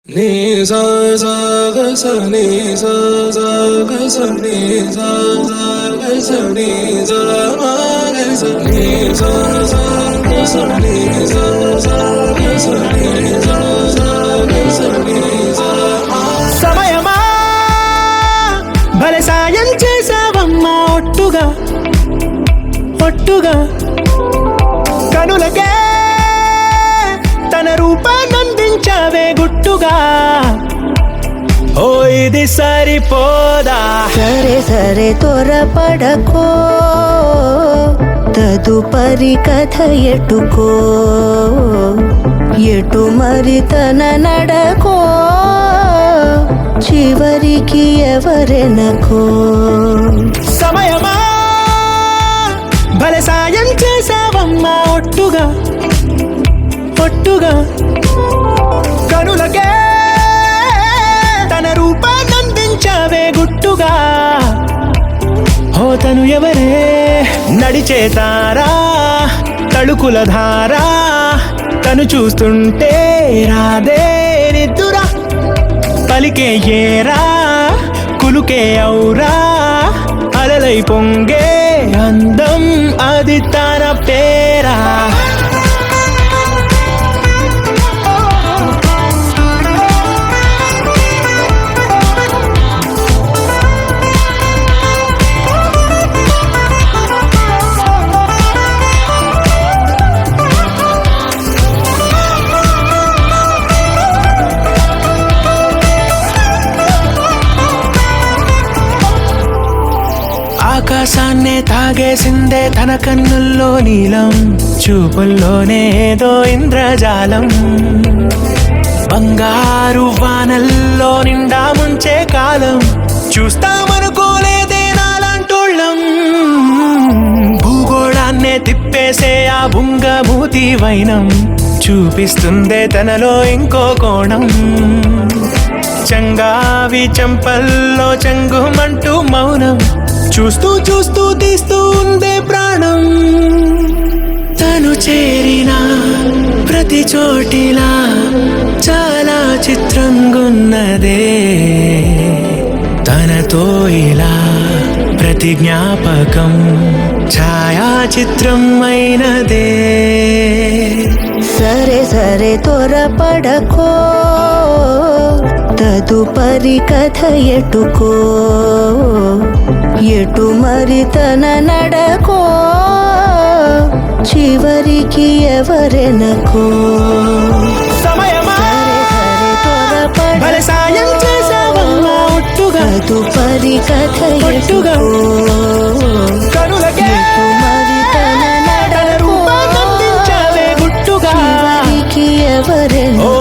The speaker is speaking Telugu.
నీ సా సా గ స నీ సా సా గ స నీ సా సా గ స నీ సా మా గ స నీ సా సా గ స నీ సా సా గ స నీ సా సా గ స నీ సా మా. సమయమా భలే సాయం చేసావమ్మా ఒట్టుగా ఒట్టుగా కనులకే తన రూపాన్నందించావే గుట్టుగా. ఓ ఇది సరిపోదా, సరే సరే త్వరపడకో, తదుపరి కథ ఎటుకో, ఎటు మరి తన నడకో, చివరికి ఎవరెనకో. సమయమా భలే సాయం చేసావమ్మా ఒట్టుగా ఒట్టుగా కనులకే తన రూపాన్నందించావే గుట్టుగా. ఓ తను ఎవరే నడిచే తారా తళుకుల ధారా, తను చూస్తుంటే రాదే నిద్దురా, పలికే ఏరా కులుకే ఔరా, అలలై పొంగే అందం అది తన పేరా. ఆకాశాన్నే తాగేసిందే తన కన్నుల్లో నీలం, చూపుల్లోనే ఏదో ఇంద్రజాలం, బంగారు వానల్లో నిండా ముంచే కాలం, చూస్తామనుకోలేదే నాలాంటోళ్ళం. భూగోళాన్నే తిప్పేసే ఆ బుంగమూతి వైనం, చూపిస్తుందే తనలో ఇంకో కోణం, చంగావి చంపల్లో చంగుమంటూ మౌనం, చూస్తూ చూస్తూ తీస్తూ ఉందే ప్రాణం. తను చేరిన ప్రతి చోటిలా చాలా చిత్రంగున్నదే, తనతో ఇలా ప్రతి జ్ఞాపకం ఛాయాచిత్రం అయినదే. సరే సరే త్వరపడకో, తదుపరి కథ ఎటుకో, ఎటు మరి తన నడకో, చివరికి ఎవరెనకో. సమయమా సరే సరే భలే సాయం చేసావమ్మా ఒట్టుగా తదుపరి కథ ఒట్టుగా ఎటుకో, కనులకే ఎటు మరి తన తన నడకో, రూపాన్నందించావే గుట్టుగా. చివరికి ఎవరెనకో. ఓ